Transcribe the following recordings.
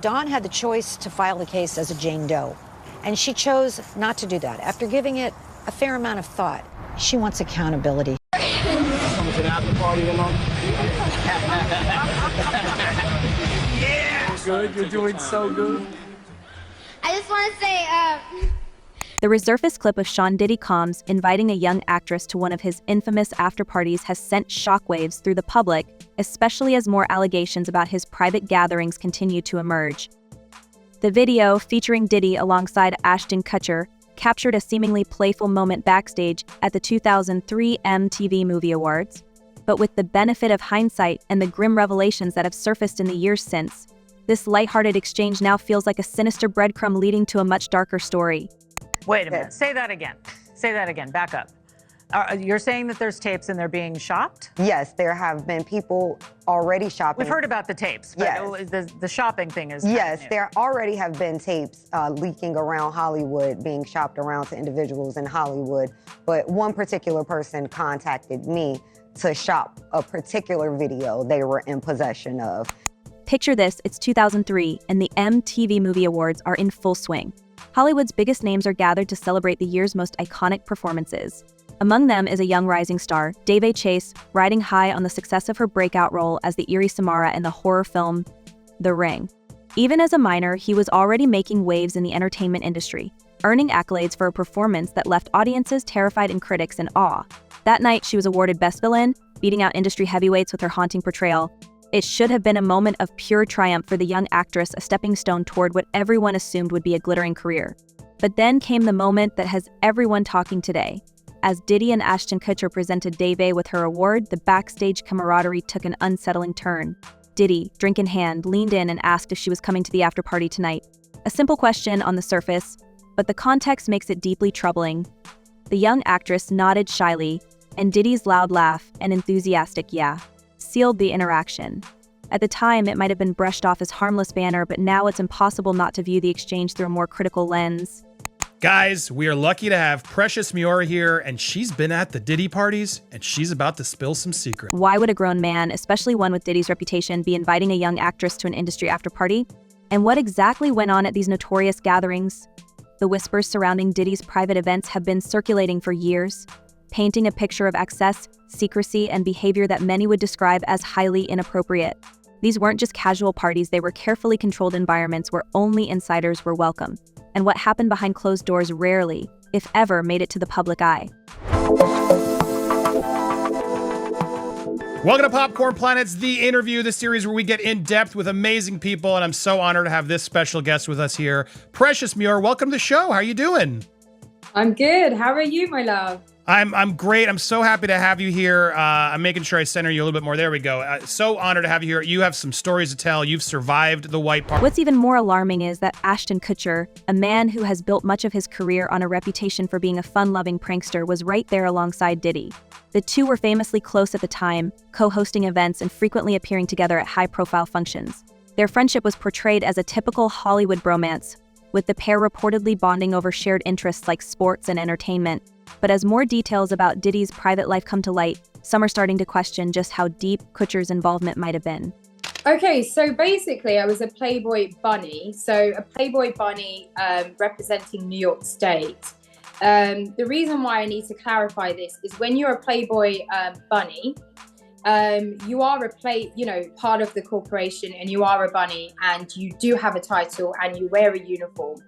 Dawn had the choice to file the case as a Jane Doe, and she chose not to do that. After giving it a fair amount of thought, she wants accountability. Coming to the after party, you know? Yeah! Good, you're doing so good. I just want to say, The Resurfaced clip of Sean Diddy Combs inviting a young actress to one of his infamous after-parties has sent shockwaves through the public, especially as more allegations about his private gatherings continue to emerge. The video, featuring Diddy alongside Ashton Kutcher, captured a seemingly playful moment backstage at the 2003 MTV Movie Awards. But with the benefit of hindsight and the grim revelations that have surfaced in the years since, this lighthearted exchange now feels like a sinister breadcrumb leading to a much darker story. Wait a minute. Say that again. Say that again. Back up. You're saying that there's tapes and they're being shopped? Yes, there have been people already shopping. We've heard about the tapes, but yes. The shopping thing is yes, new. there already have been tapes leaking around Hollywood, being shopped around to individuals in Hollywood. But one particular person contacted me to shop a particular video they were in possession of. Picture this, it's 2003, and the MTV Movie Awards are in full swing. Hollywood's biggest names are gathered to celebrate the year's most iconic performances. Among them is a young rising star, Daveigh Chase, riding high on the success of her breakout role as the eerie Samara in the horror film The Ring. Even as a minor, he was already making waves in the entertainment industry, earning accolades for a performance that left audiences terrified and critics in awe. That night, she was awarded Best Villain, beating out industry heavyweights with her haunting portrayal. It should have been a moment of pure triumph for the young actress, a stepping stone toward what everyone assumed would be a glittering career. But then came the moment that has everyone talking today. As Diddy and Ashton Kutcher presented Daveigh with her award, the backstage camaraderie took an unsettling turn. Diddy, drink in hand, leaned in and asked if she was coming to the after party tonight. A simple question on the surface, but the context makes it deeply troubling. The young actress nodded shyly, and Diddy's loud laugh and enthusiastic yeah sealed the interaction. At the time, it might have been brushed off as harmless banter, but now it's impossible not to view the exchange through a more critical lens. Guys, we are lucky to have Precious Miura here, and she's been at the Diddy parties, and she's about to spill some secrets. Why would a grown man, especially one with Diddy's reputation, be inviting a young actress to an industry after-party? And what exactly went on at these notorious gatherings? The whispers surrounding Diddy's private events have been circulating for years, painting a picture of excess, secrecy, and behavior that many would describe as highly inappropriate. These weren't just casual parties, they were carefully controlled environments where only insiders were welcome. And what happened behind closed doors rarely, if ever, made it to the public eye. Welcome to Popcorn Planet's The Interview, the series where we get in depth with amazing people, and I'm so honored to have this special guest with us here. Precious Miura, welcome to the show. How are you doing? I'm good. How are you, my love? I'm great. I'm so happy to have you here. I'm making sure I center you a little bit more. There we go. So honored to have you here. You have some stories to tell. You've survived the white party. What's even more alarming is that Ashton Kutcher, a man who has built much of his career on a reputation for being a fun-loving prankster, was right there alongside Diddy. The two were famously close at the time, co-hosting events and frequently appearing together at high-profile functions. Their friendship was portrayed as a typical Hollywood bromance, with the pair reportedly bonding over shared interests like sports and entertainment. But as more details about Diddy's private life come to light, some are starting to question just how deep Kutcher's involvement might have been. Okay, so basically I was a Playboy bunny. So a Playboy bunny representing New York State. The reason why I need to clarify this is when you're a Playboy bunny, you are part of the corporation, and you are a bunny, and you do have a title and you wear a uniform,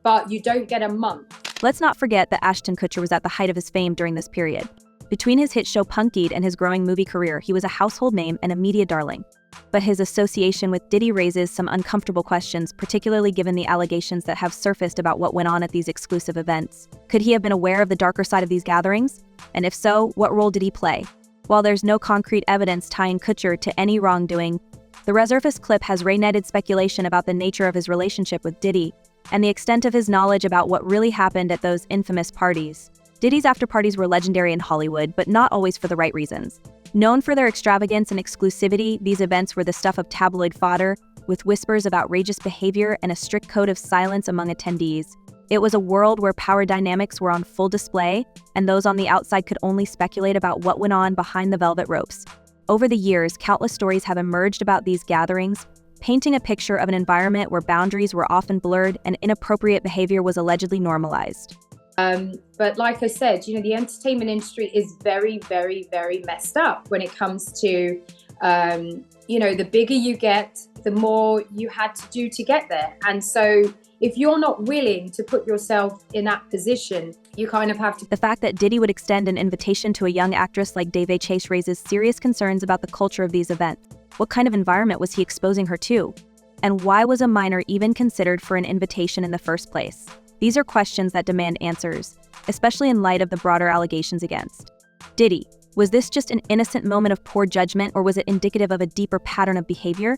but you don't get a month. Let's not forget that Ashton Kutcher was at the height of his fame during this period. Between his hit show Punkied and his growing movie career, he was a household name and a media darling. But his association with Diddy raises some uncomfortable questions, particularly given the allegations that have surfaced about what went on at these exclusive events. Could he have been aware of the darker side of these gatherings? And if so, what role did he play? While there's no concrete evidence tying Kutcher to any wrongdoing, the Resurfaced clip has reignited speculation about the nature of his relationship with Diddy and the extent of his knowledge about what really happened at those infamous parties. Diddy's after-parties were legendary in Hollywood, but not always for the right reasons. Known for their extravagance and exclusivity, these events were the stuff of tabloid fodder, with whispers of outrageous behavior and a strict code of silence among attendees. It was a world where power dynamics were on full display, and those on the outside could only speculate about what went on behind the velvet ropes. Over the years, countless stories have emerged about these gatherings, painting a picture of an environment where boundaries were often blurred and inappropriate behavior was allegedly normalized. But like I said, the entertainment industry is very, very, very messed up when it comes to, the bigger you get, the more you had to do to get there. And so if you're not willing to put yourself in that position, you kind of have to. The fact that Diddy would extend an invitation to a young actress like Daveigh Chase raises serious concerns about the culture of these events. What kind of environment was he exposing her to? And why was a minor even considered for an invitation in the first place? These are questions that demand answers, especially in light of the broader allegations against Diddy. Was this just an innocent moment of poor judgment, or was it indicative of a deeper pattern of behavior?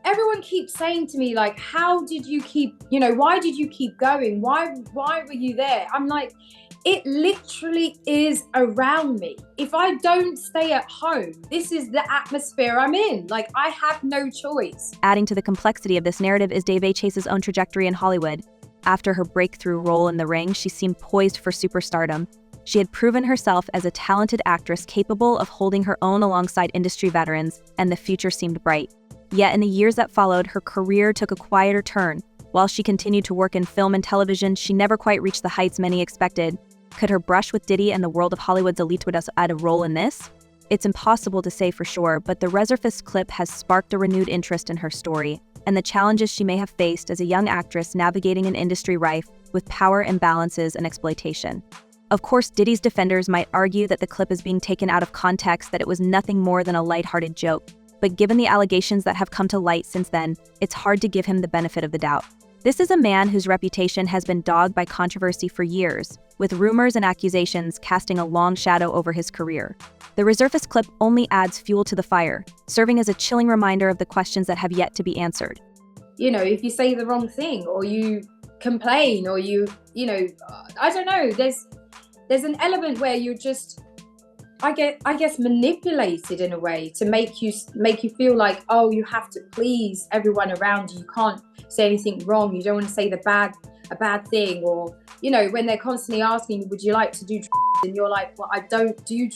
Everyone keeps saying to me, like, how did you keep, why did you keep going? Why were you there? I'm like, it literally is around me. If I don't stay at home, this is the atmosphere I'm in. Like, I have no choice. Adding to the complexity of this narrative is Daveigh Chase's own trajectory in Hollywood. After her breakthrough role in The Ring, she seemed poised for superstardom. She had proven herself as a talented actress capable of holding her own alongside industry veterans, and the future seemed bright. Yet in the years that followed, her career took a quieter turn. While she continued to work in film and television, she never quite reached the heights many expected. Could her brush with Diddy and the world of Hollywood's elite would add a role in this? It's impossible to say for sure, but the Resurfaced clip has sparked a renewed interest in her story and the challenges she may have faced as a young actress navigating an industry rife with power imbalances and exploitation. Of course, Diddy's defenders might argue that the clip is being taken out of context, that it was nothing more than a lighthearted joke. But given the allegations that have come to light since then, it's hard to give him the benefit of the doubt. This is a man whose reputation has been dogged by controversy for years, with rumors and accusations casting a long shadow over his career. The Resurfaced clip only adds fuel to the fire, serving as a chilling reminder of the questions that have yet to be answered. If you say the wrong thing, or you complain, or I don't know, there's an element where you're just, I guess, manipulated in a way to make you feel like, oh, you have to please everyone around you. You can't say anything wrong. You don't want to say a bad thing, or when they're constantly asking you, would you like to do and you're like, well, I don't do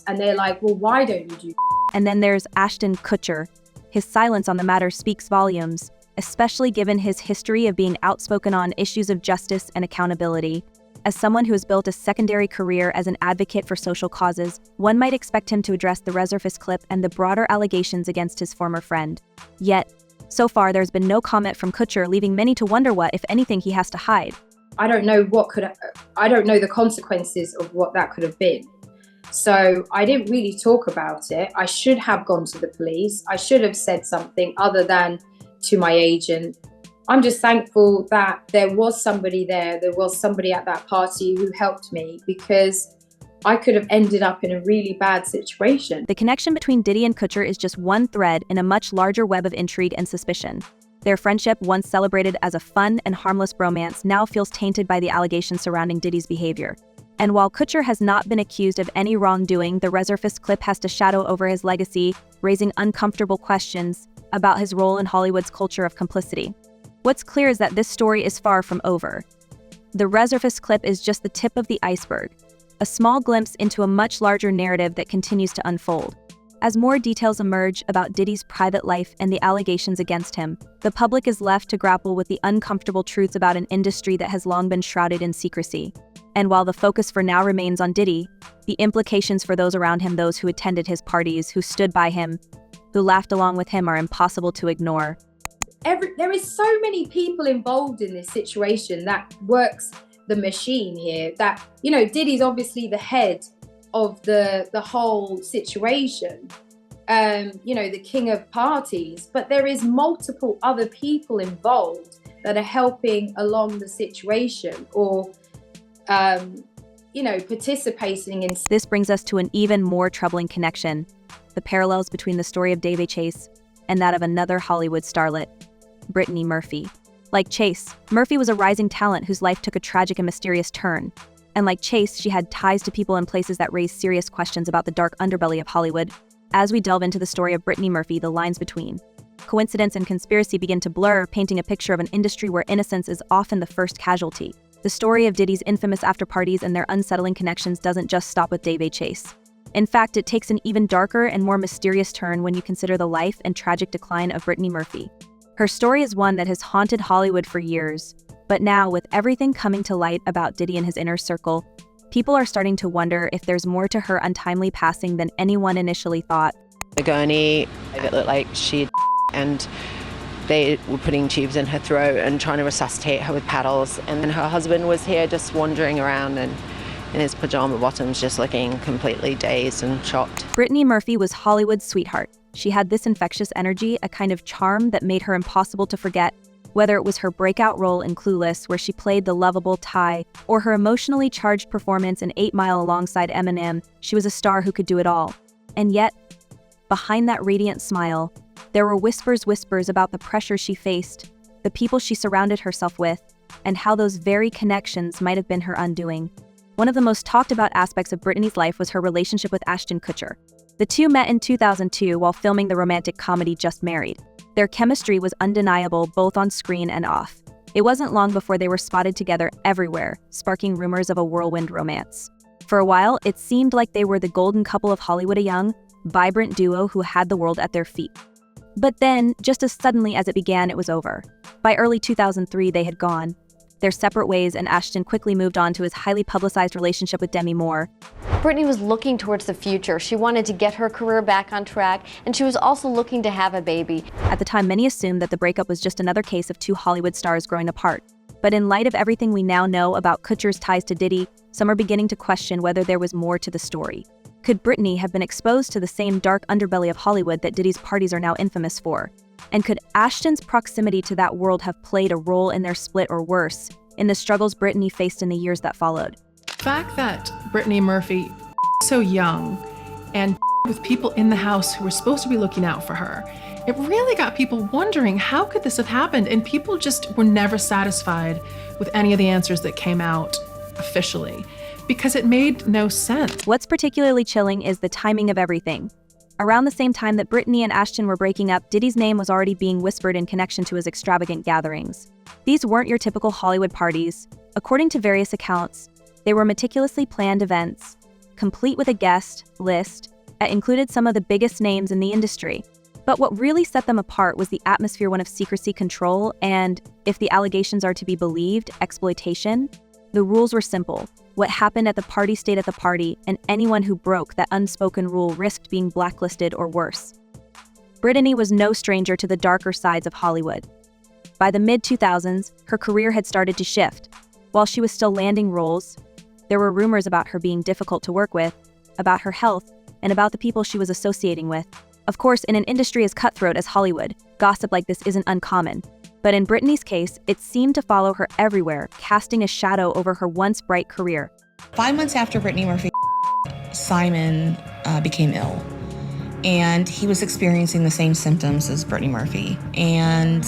and they're like, well, why don't you do? And then there's Ashton Kutcher. His silence on the matter speaks volumes, especially given his history of being outspoken on issues of justice and accountability. As someone who has built a secondary career as an advocate for social causes, one might expect him to address the Resurfaced clip and the broader allegations against his former friend. Yet, so far there's been no comment from Kutcher, leaving many to wonder what, if anything, he has to hide. I don't know the consequences of what that could have been. So I didn't really talk about it. I should have gone to the police. I should have said something other than to my agent. I'm just thankful that there was somebody there. There was somebody at that party who helped me, because I could have ended up in a really bad situation. The connection between Diddy and Kutcher is just one thread in a much larger web of intrigue and suspicion. Their friendship, once celebrated as a fun and harmless bromance, now feels tainted by the allegations surrounding Diddy's behavior. And while Kutcher has not been accused of any wrongdoing, the Resurfaced clip has to shadow over his legacy, raising uncomfortable questions about his role in Hollywood's culture of complicity. What's clear is that this story is far from over. The Resurfaced clip is just the tip of the iceberg, a small glimpse into a much larger narrative that continues to unfold. As more details emerge about Diddy's private life and the allegations against him, the public is left to grapple with the uncomfortable truths about an industry that has long been shrouded in secrecy. And while the focus for now remains on Diddy, the implications for those around him, those who attended his parties, who stood by him, who laughed along with him, are impossible to ignore. There is so many people involved in this situation that works the machine here, that, Diddy's obviously the head of the whole situation, the king of parties, but there is multiple other people involved that are helping along the situation, or participating in. This brings us to an even more troubling connection, the parallels between the story of Daveigh Chase and that of another Hollywood starlet, Britney Murphy. Like Chase, Murphy was a rising talent whose life took a tragic and mysterious turn. And like Chase, she had ties to people and places that raised serious questions about the dark underbelly of Hollywood. As we delve into the story of Britney Murphy, the lines between coincidence and conspiracy begin to blur, painting a picture of an industry where innocence is often the first casualty. The story of Diddy's infamous afterparties and their unsettling connections doesn't just stop with Daveigh Chase. In fact, it takes an even darker and more mysterious turn when you consider the life and tragic decline of Britney Murphy. Her story is one that has haunted Hollywood for years, but now, with everything coming to light about Diddy and his inner circle, people are starting to wonder if there's more to her untimely passing than anyone initially thought. The gurney, it looked like she'd and they were putting tubes in her throat and trying to resuscitate her with paddles. And then her husband was here just wandering around and in his pajama bottoms, just looking completely dazed and shocked. Britney Murphy was Hollywood's sweetheart. She had this infectious energy, a kind of charm that made her impossible to forget, whether it was her breakout role in Clueless, where she played the lovable Ty, or her emotionally charged performance in 8 Mile alongside Eminem. She was a star who could do it all. And yet, behind that radiant smile, there were whispers about the pressure she faced, the people she surrounded herself with, and how those very connections might have been her undoing. One of the most talked about aspects of Britney's life was her relationship with Ashton Kutcher. The two met in 2002 while filming the romantic comedy Just Married. Their chemistry was undeniable both on screen and off. It wasn't long before they were spotted together everywhere, sparking rumors of a whirlwind romance. For a while, it seemed like they were the golden couple of Hollywood, a young, vibrant duo who had the world at their feet. But then, just as suddenly as it began, it was over. By early 2003, they had gone their separate ways, and Ashton quickly moved on to his highly publicized relationship with Demi Moore. Britney was looking towards the future. She wanted to get her career back on track, and she was also looking to have a baby. At the time, many assumed that the breakup was just another case of two Hollywood stars growing apart. But in light of everything we now know about Kutcher's ties to Diddy, some are beginning to question whether there was more to the story. Could Britney have been exposed to the same dark underbelly of Hollywood that Diddy's parties are now infamous for? And could Ashton's proximity to that world have played a role in their split, or worse, in the struggles Britney faced in the years that followed? The fact that Britney Murphy, so young, and with people in the house who were supposed to be looking out for her, it really got people wondering, how could this have happened? And people just were never satisfied with any of the answers that came out officially, because it made no sense. What's particularly chilling is the timing of everything. Around the same time that Britney and Ashton were breaking up, Diddy's name was already being whispered in connection to his extravagant gatherings. These weren't your typical Hollywood parties. According to various accounts, they were meticulously planned events, complete with a guest list that included some of the biggest names in the industry. But what really set them apart was the atmosphere, one of secrecy, control, and, if the allegations are to be believed, exploitation. The rules were simple. What happened at the party stayed at the party, and anyone who broke that unspoken rule risked being blacklisted or worse. Britney was no stranger to the darker sides of Hollywood. By the mid-2000s, her career had started to shift. While she was still landing roles, there were rumors about her being difficult to work with, about her health, and about the people she was associating with. Of course, in an industry as cutthroat as Hollywood, gossip like this isn't uncommon. But in Britney's case, it seemed to follow her everywhere, casting a shadow over her once bright career. 5 months after Britney Murphy, Simon became ill. And he was experiencing the same symptoms as Britney Murphy. And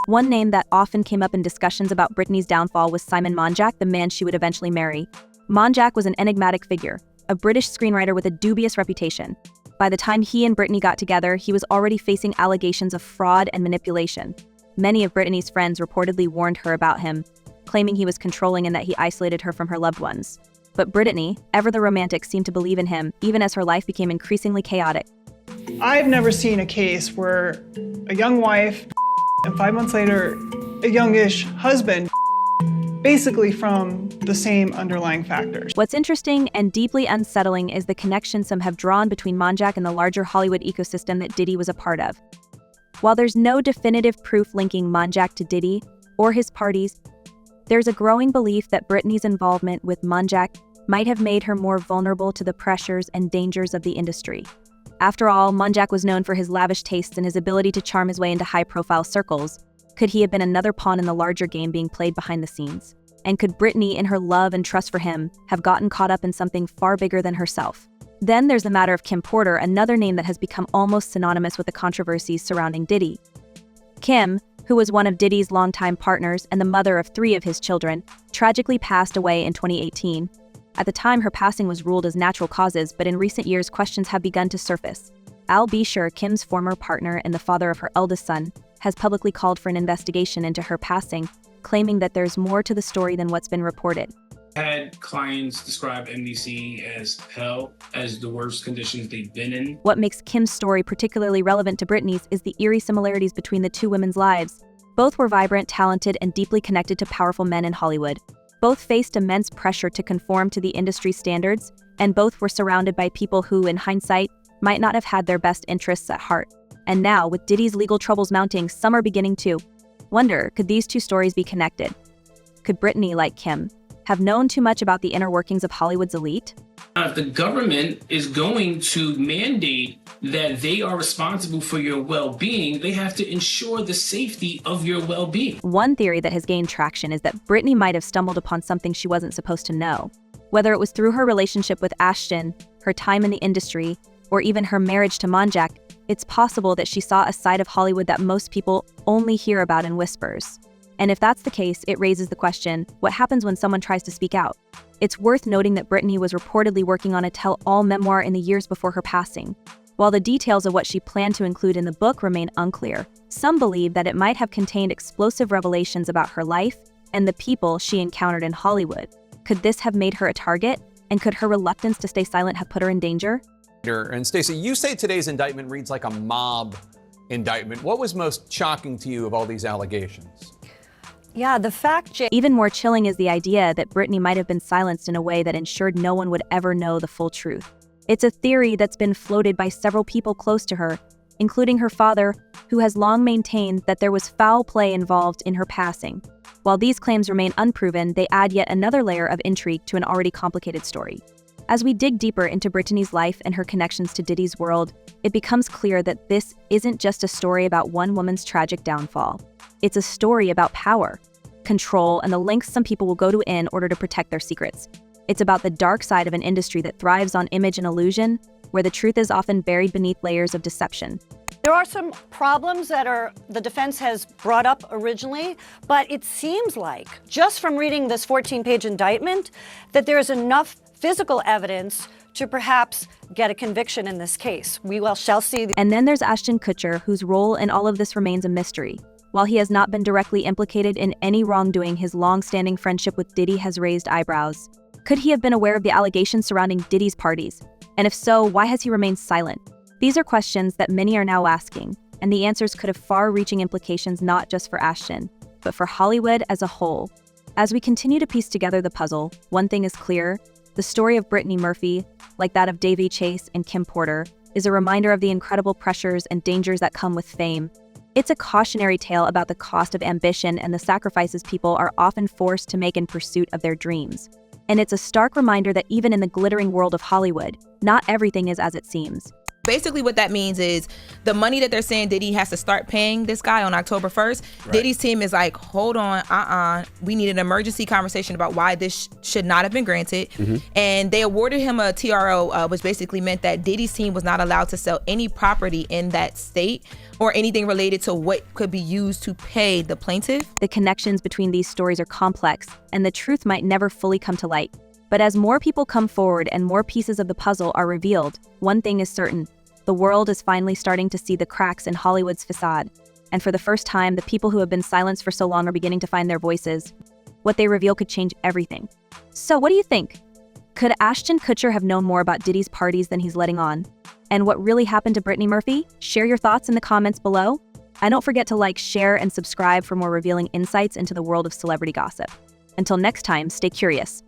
One name that often came up in discussions about Britney's downfall was Simon Monjack, the man she would eventually marry. Monjack was an enigmatic figure, a British screenwriter with a dubious reputation. By the time he and Britney got together, he was already facing allegations of fraud and manipulation. Many of Britney's friends reportedly warned her about him, claiming he was controlling and that he isolated her from her loved ones. But Britney, ever the romantic, seemed to believe in him, even as her life became increasingly chaotic. I've never seen a case where a young wife and 5 months later, a youngish husband, basically from the same underlying factors. What's interesting and deeply unsettling is the connection some have drawn between Monjack and the larger Hollywood ecosystem that Diddy was a part of. While there's no definitive proof linking Monjack to Diddy or his parties, there's a growing belief that Britney's involvement with Monjack might have made her more vulnerable to the pressures and dangers of the industry. After all, Monjack was known for his lavish tastes and his ability to charm his way into high-profile circles. Could he have been another pawn in the larger game being played behind the scenes? And could Britney, in her love and trust for him, have gotten caught up in something far bigger than herself? Then there's the matter of Kim Porter, another name that has become almost synonymous with the controversies surrounding Diddy. Kim, who was one of Diddy's longtime partners and the mother of 3 of his children, tragically passed away in 2018. At the time, her passing was ruled as natural causes, but in recent years, questions have begun to surface. Al Bishir, Kim's former partner and the father of her eldest son, has publicly called for an investigation into her passing, claiming that there's more to the story than what's been reported. Had clients describe MDC as hell, as the worst conditions they've been in. What makes Kim's story particularly relevant to Britney's is the eerie similarities between the two women's lives. Both were vibrant, talented, and deeply connected to powerful men in Hollywood. Both faced immense pressure to conform to the industry's standards, and both were surrounded by people who, in hindsight, might not have had their best interests at heart. And now, with Diddy's legal troubles mounting, some are beginning to wonder, could these two stories be connected? Could Britney, like Kim, have known too much about the inner workings of Hollywood's elite? If the government is going to mandate that they are responsible for your well-being, they have to ensure the safety of your well-being. One theory that has gained traction is that Britney might have stumbled upon something she wasn't supposed to know. Whether it was through her relationship with Ashton, her time in the industry, or even her marriage to Monjack, it's possible that she saw a side of Hollywood that most people only hear about in whispers. And if that's the case, it raises the question, what happens when someone tries to speak out? It's worth noting that Britney was reportedly working on a tell-all memoir in the years before her passing. While the details of what she planned to include in the book remain unclear, some believe that it might have contained explosive revelations about her life and the people she encountered in Hollywood. Could this have made her a target? And could her reluctance to stay silent have put her in danger? And Stacey, you say today's indictment reads like a mob indictment. What was most shocking to you of all these allegations? Yeah, the fact... Even more chilling is the idea that Britney might have been silenced in a way that ensured no one would ever know the full truth. It's a theory that's been floated by several people close to her, including her father, who has long maintained that there was foul play involved in her passing. While these claims remain unproven, they add yet another layer of intrigue to an already complicated story. As we dig deeper into Britney's life and her connections to Diddy's world, it becomes clear that this isn't just a story about one woman's tragic downfall. It's a story about power, control, and the lengths some people will go to in order to protect their secrets. It's about the dark side of an industry that thrives on image and illusion, where the truth is often buried beneath layers of deception. There are some problems that the defense has brought up originally, but it seems like, just from reading this 14-page indictment, that there is enough physical evidence to perhaps get a conviction in this case. We shall see. And then there's Ashton Kutcher, whose role in all of this remains a mystery. While he has not been directly implicated in any wrongdoing, his long-standing friendship with Diddy has raised eyebrows. Could he have been aware of the allegations surrounding Diddy's parties? And if so, why has he remained silent? These are questions that many are now asking, and the answers could have far-reaching implications not just for Ashton, but for Hollywood as a whole. As we continue to piece together the puzzle, one thing is clear: the story of Britney Murphy, like that of Daveigh Chase and Kim Porter, is a reminder of the incredible pressures and dangers that come with fame. It's a cautionary tale about the cost of ambition and the sacrifices people are often forced to make in pursuit of their dreams. And it's a stark reminder that even in the glittering world of Hollywood, not everything is as it seems. Basically what that means is the money that they're saying Diddy has to start paying this guy on October 1st, right. Diddy's team is like, hold on, we need an emergency conversation about why this should not have been granted. And they awarded him a TRO, which basically meant that Diddy's team was not allowed to sell any property in that state or anything related to what could be used to pay the plaintiff. The connections between these stories are complex, and the truth might never fully come to light. But as more people come forward and more pieces of the puzzle are revealed, one thing is certain: the world is finally starting to see the cracks in Hollywood's facade. And for the first time, the people who have been silenced for so long are beginning to find their voices. What they reveal could change everything. So what do you think? Could Ashton Kutcher have known more about Diddy's parties than he's letting on? And what really happened to Britney Murphy? Share your thoughts in the comments below. And don't forget to like, share, and subscribe for more revealing insights into the world of celebrity gossip. Until next time, stay curious.